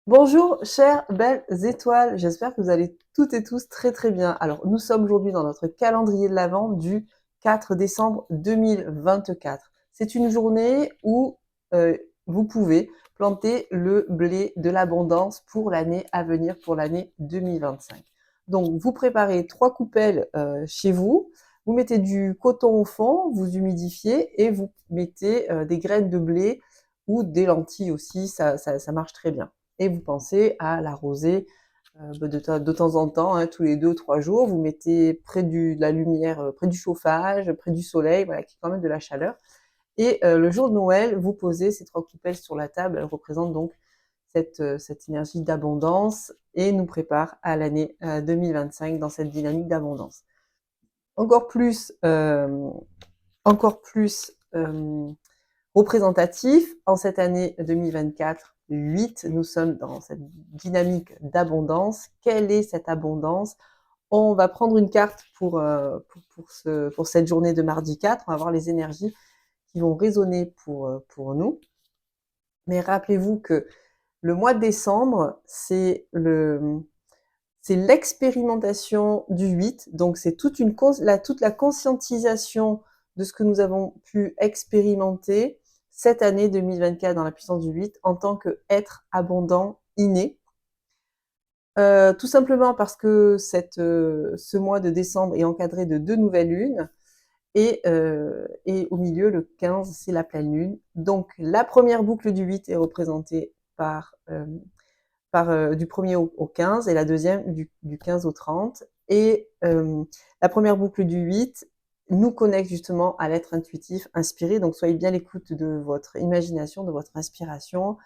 Bonjour chères belles étoiles, j'espère que vous allez toutes et tous très très bien. Alors nous sommes aujourd'hui dans notre calendrier de l'Avent du 4 décembre 2024. C'est une journée où vous pouvez planter le blé de l'abondance pour l'année à venir, pour l'année 2025. Donc vous préparez 3 coupelles chez vous, vous mettez du coton au fond, vous humidifiez et vous mettez des graines de blé ou des lentilles aussi, ça marche très bien. Et vous pensez à l'arroser de temps en temps, hein, tous les 2-3 jours. Vous mettez près de la lumière, près du chauffage, près du soleil, voilà, qui est quand même de la chaleur. Et le jour de Noël, vous posez ces 3 coupelles sur la table. Elles représentent donc cette énergie d'abondance et nous prépare à l'année 2025 dans cette dynamique d'abondance. Encore plus, encore plus représentatif en cette année 2024. 8, nous sommes dans cette dynamique d'abondance. Quelle est cette abondance? On va prendre une carte pour cette journée de mardi 4. On va voir les énergies qui vont résonner pour nous. Mais rappelez-vous que le mois de décembre, c'est l'expérimentation du 8. Donc, c'est toute la conscientisation de ce que nous avons pu expérimenter cette année 2024 dans la puissance du 8 en tant qu'être abondant inné. Tout simplement parce que ce mois de décembre est encadré de 2 nouvelles lunes et au milieu, le 15, c'est la pleine lune. Donc, la première boucle du 8 est représentée par du 1er au 15 et la deuxième du 15 au 30. Et la première boucle du 8 nous connecte justement à l'être intuitif inspiré. Donc, soyez bien l'écoute de votre imagination, de votre inspiration.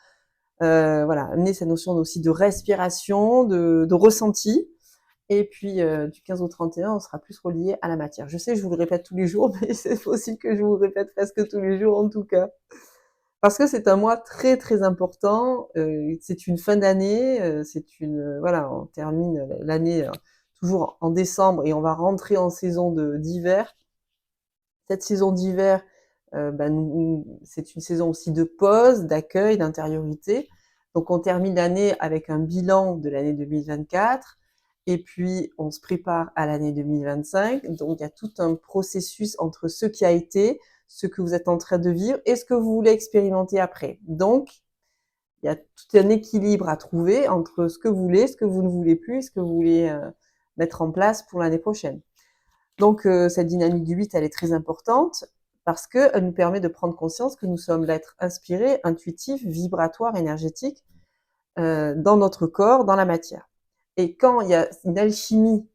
Voilà, amenez cette notion aussi de respiration, de ressenti. Et puis, du 15 au 31, on sera plus relié à la matière. Je sais, je vous le répète tous les jours, mais c'est possible que je vous le répète presque tous les jours en tout cas. Parce que c'est un mois très très important, c'est une fin d'année, voilà, on termine l'année toujours en décembre et on va rentrer en saison d'hiver. Cette saison d'hiver, c'est une saison aussi de pause, d'accueil, d'intériorité. Donc on termine l'année avec un bilan de l'année 2024 et puis on se prépare à l'année 2025. Donc il y a tout un processus entre ce qui a été, ce que vous êtes en train de vivre et ce que vous voulez expérimenter après. Donc il y a tout un équilibre à trouver entre ce que vous voulez, ce que vous ne voulez plus et ce que vous voulez mettre en place pour l'année prochaine. Donc cette dynamique du 8, elle est très importante parce qu'elle nous permet de prendre conscience que nous sommes l'être inspiré, intuitif, vibratoire, énergétique dans notre corps, dans la matière. Et quand il y a une alchimie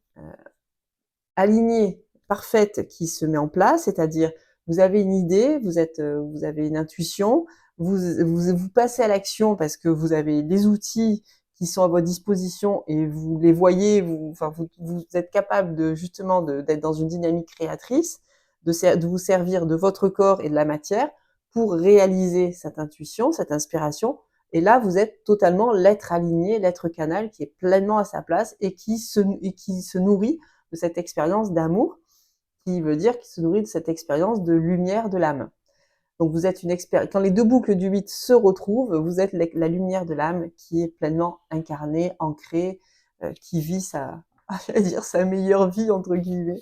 alignée, parfaite qui se met en place, c'est-à-dire vous avez une idée, vous avez une intuition, vous passez à l'action parce que vous avez les outils qui sont à votre disposition et vous les voyez, vous êtes capable d'être dans une dynamique créatrice, de vous servir de votre corps et de la matière pour réaliser cette intuition, cette inspiration. Et là, vous êtes totalement l'être aligné, l'être canal qui est pleinement à sa place et qui se nourrit de cette expérience d'amour, qui veut dire qu'il se nourrit de cette expérience de lumière de l'âme. Donc vous êtes quand les deux boucles du 8 se retrouvent, vous êtes la lumière de l'âme qui est pleinement incarnée, ancrée, qui vit sa meilleure vie entre guillemets.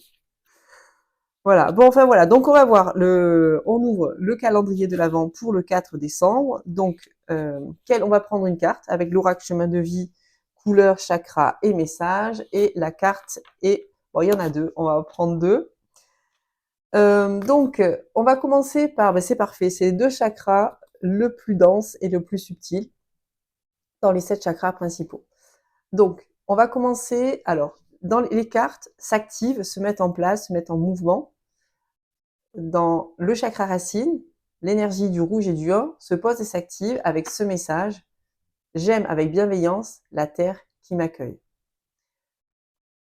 Voilà. Bon, enfin voilà. Donc on va voir on ouvre le calendrier de l'Avent pour le 4 décembre. Donc on va prendre une carte avec l'oracle chemin de vie, couleur, chakra et message. Et la carte est, bon, il y en a 2. On va en prendre 2. Donc, on va commencer par, c'est parfait, c'est les 2 chakras, le plus dense et le plus subtil, dans les 7 chakras principaux. Donc, on va commencer, alors, dans les cartes s'activent, se mettent en place, se mettent en mouvement. Dans le chakra racine, l'énergie du rouge et du 1 se pose et s'active avec ce message: j'aime avec bienveillance la terre qui m'accueille.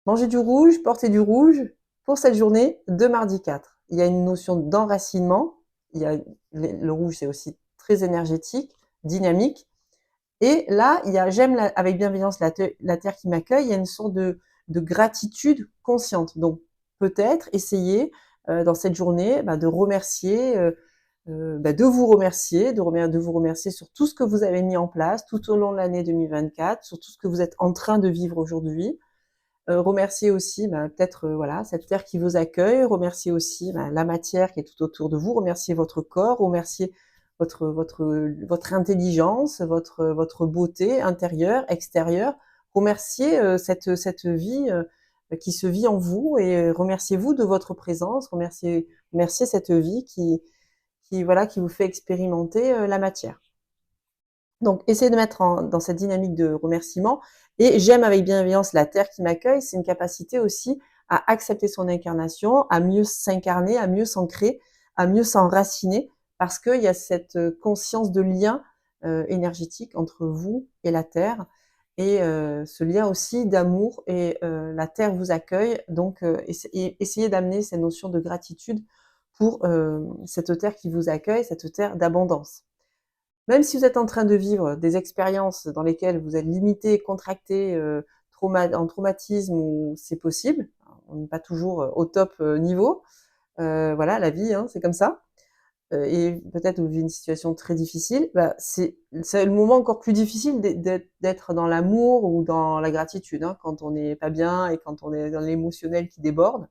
Manger du rouge, porter du rouge, pour cette journée de mardi 4. Il y a une notion d'enracinement. Le rouge, c'est aussi très énergétique, dynamique. Et là, il y a j'aime avec bienveillance la terre qui m'accueille. Il y a une sorte de gratitude consciente. Donc, peut-être essayer dans cette journée de remercier de vous remercier, de vous remercier sur tout ce que vous avez mis en place tout au long de l'année 2024, sur tout ce que vous êtes en train de vivre aujourd'hui. Remercier aussi peut-être voilà cette terre qui vous accueille, remercier aussi la matière qui est tout autour de vous, remercier votre corps, remercier votre intelligence, votre beauté intérieure, extérieure, remercier cette vie qui se vit en vous et remerciez-vous de votre présence, remerciez cette vie qui vous fait expérimenter la matière. Donc, essayez de mettre dans cette dynamique de remerciement. Et j'aime avec bienveillance la terre qui m'accueille. C'est une capacité aussi à accepter son incarnation, à mieux s'incarner, à mieux s'ancrer, à mieux s'enraciner, parce qu'il y a cette conscience de lien énergétique entre vous et la terre, et ce lien aussi d'amour, et la terre vous accueille. Donc, essayez d'amener cette notion de gratitude pour cette terre qui vous accueille, cette terre d'abondance. Même si vous êtes en train de vivre des expériences dans lesquelles vous êtes limité, contracté, en traumatisme, ou c'est possible, on n'est pas toujours au top niveau, voilà, la vie, hein, c'est comme ça. Et peut-être vous vivez une situation très difficile, c'est le moment encore plus difficile d'être dans l'amour ou dans la gratitude, hein, quand on n'est pas bien et quand on est dans l'émotionnel qui déborde.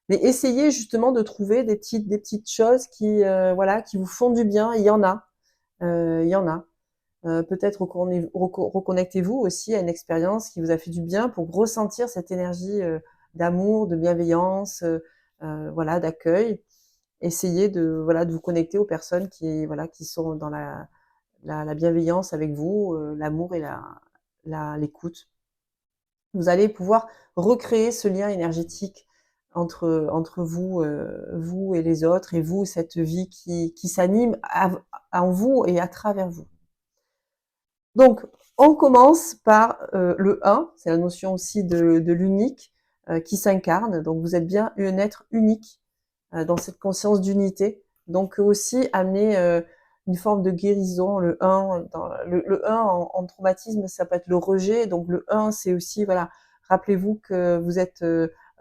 Mais essayez justement de trouver des petites choses qui vous font du bien. Il y en a. Il y en a. Peut-être reconnectez-vous aussi à une expérience qui vous a fait du bien pour ressentir cette énergie d'amour, de bienveillance, d'accueil. Essayez de vous connecter aux personnes qui sont dans la bienveillance avec vous, l'amour et l'écoute. Vous allez pouvoir recréer ce lien énergétique entre vous, vous et les autres, et vous, cette vie qui s'anime en vous et à travers vous. Donc, on commence par le 1, c'est la notion aussi de l'unique qui s'incarne. Donc, vous êtes bien un être unique dans cette conscience d'unité. Donc, aussi amener une forme de guérison. Le 1, le 1 en traumatisme, ça peut être le rejet. Donc, le 1, c'est aussi, rappelez-vous que vous êtes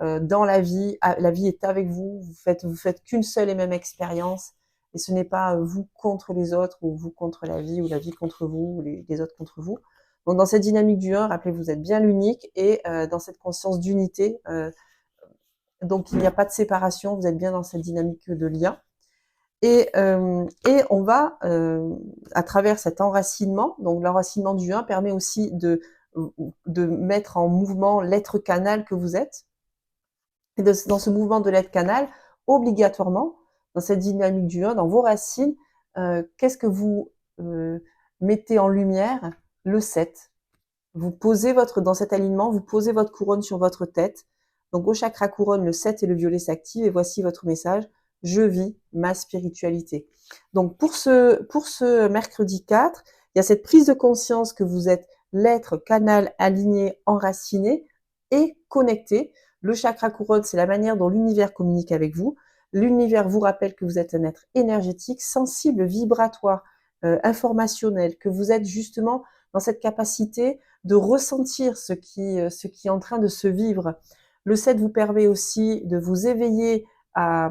dans la vie est avec vous, vous faites qu'une seule et même expérience. Et ce n'est pas vous contre les autres, ou vous contre la vie, ou la vie contre vous, ou les autres contre vous. Donc, dans cette dynamique du 1, rappelez-vous, vous êtes bien l'unique, et dans cette conscience d'unité, donc il n'y a pas de séparation, vous êtes bien dans cette dynamique de lien. Et on va, à travers cet enracinement, donc l'enracinement du 1 permet aussi de mettre en mouvement l'être canal que vous êtes. Et dans ce mouvement de l'être canal, obligatoirement, dans cette dynamique du 1, dans vos racines, qu'est-ce que vous mettez en lumière? Le 7. Vous posez dans cet alignement, vous posez votre couronne sur votre tête. Donc au chakra couronne, le 7 et le violet s'activent, et voici votre message: je vis ma spiritualité. Donc pour ce mercredi 4, il y a cette prise de conscience que vous êtes l'être canal aligné, enraciné et connecté. Le chakra couronne, c'est la manière dont l'univers communique avec vous. L'univers vous rappelle que vous êtes un être énergétique, sensible, vibratoire, informationnel, que vous êtes justement dans cette capacité de ressentir ce qui est en train de se vivre. Le 7 vous permet aussi de vous éveiller à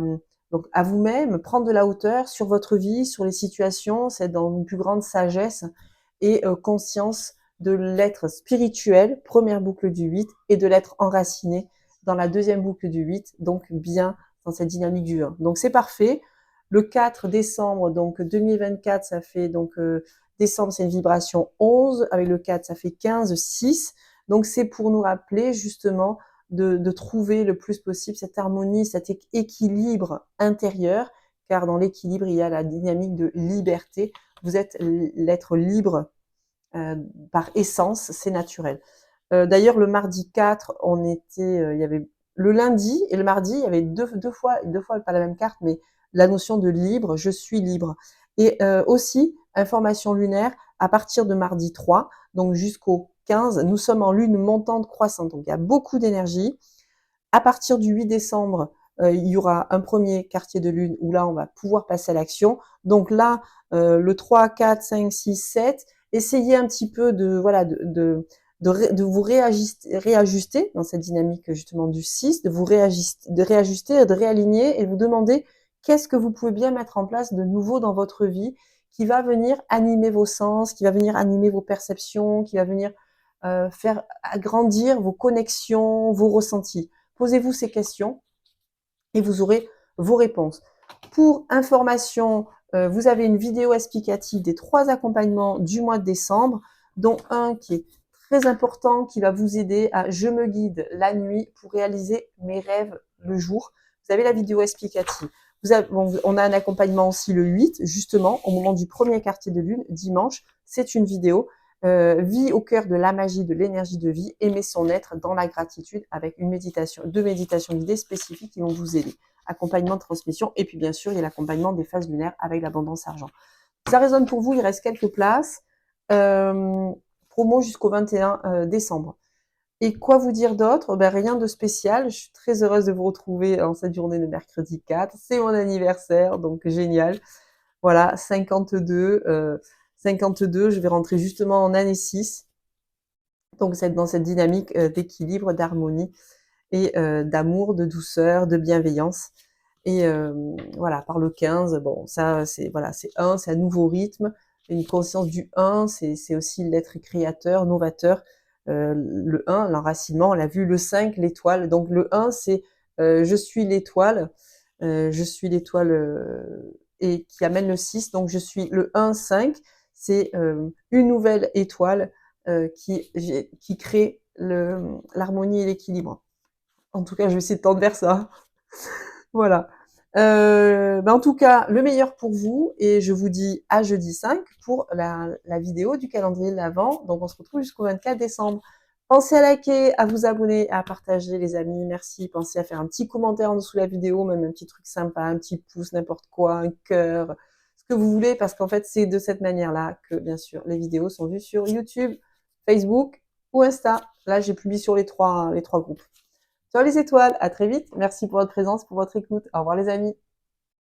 vous-même, prendre de la hauteur sur votre vie, sur les situations. C'est dans une plus grande sagesse et conscience de l'être spirituel, première boucle du 8, et de l'être enraciné dans la deuxième boucle du 8, donc bien dans cette dynamique du 1. Donc c'est parfait. Le 4 décembre, donc 2024, ça fait décembre, c'est une vibration 11, avec le 4, ça fait 15, 6. Donc c'est pour nous rappeler justement de trouver le plus possible cette harmonie, cet équilibre intérieur, car dans l'équilibre, il y a la dynamique de liberté. Vous êtes l'être libre par essence, c'est naturel. D'ailleurs, le mardi 4, il y avait le lundi et le mardi, il y avait deux fois pas la même carte, mais la notion de libre, je suis libre. Et aussi, information lunaire, à partir de mardi 3, donc jusqu'au 15, nous sommes en lune montante croissante, donc il y a beaucoup d'énergie. À partir du 8 décembre, il y aura un premier quartier de lune où là, on va pouvoir passer à l'action. Donc là, le 3, 4, 5, 6, 7, essayez un petit peu de vous réajuster dans cette dynamique justement du 6, de réajuster, de réaligner, et vous demander qu'est-ce que vous pouvez bien mettre en place de nouveau dans votre vie qui va venir animer vos sens, qui va venir animer vos perceptions, qui va venir faire agrandir vos connexions, vos ressentis. Posez-vous ces questions et vous aurez vos réponses. Pour information, vous avez une vidéo explicative des 3 accompagnements du mois de décembre, dont un qui est très important, qui va vous aider à je me guide la nuit pour réaliser mes rêves le jour. Vous avez la vidéo explicative. On a un accompagnement aussi le 8, justement, au moment du premier quartier de lune, dimanche. C'est une vidéo. Vie au cœur de la magie de l'énergie de vie, aimer son être dans la gratitude avec une méditation, 2 méditations guidées spécifiques qui vont vous aider. Accompagnement de transmission, et puis bien sûr, il y a l'accompagnement des phases lunaires avec l'abondance argent. Si ça résonne pour vous, il reste quelques places. Promo jusqu'au 21 décembre. Et quoi vous dire d'autre? Ben, rien de spécial. Je suis très heureuse de vous retrouver en cette journée de mercredi 4. C'est mon anniversaire, donc génial. Voilà, 52. 52, je vais rentrer justement en année 6. Donc, c'est dans cette dynamique d'équilibre, d'harmonie et d'amour, de douceur, de bienveillance. Et voilà, par le 15, bon, ça, c'est voilà, c'est 1, c'est un nouveau rythme. Une conscience du 1, c'est aussi l'être créateur, novateur. Le 1, l'enracinement, on l'a vu. Le 5, l'étoile. Donc, le 1, c'est je suis l'étoile. Je suis l'étoile et qui amène le 6. Donc, je suis le 1, 5. C'est une nouvelle étoile qui crée l'harmonie et l'équilibre. En tout cas, je vais essayer de tendre vers ça. Voilà. En tout cas, le meilleur pour vous. Et je vous dis à jeudi 5 pour la vidéo du calendrier de l'Avent. Donc, on se retrouve jusqu'au 24 décembre. Pensez à liker, à vous abonner, à partager, les amis. Merci. Pensez à faire un petit commentaire en dessous de la vidéo, même un petit truc sympa, un petit pouce, n'importe quoi, un cœur, ce que vous voulez, parce qu'en fait, c'est de cette manière-là que, bien sûr, les vidéos sont vues sur YouTube, Facebook ou Insta. Là, j'ai publié sur les trois groupes. Ciao les étoiles, à très vite. Merci pour votre présence, pour votre écoute. Au revoir les amis.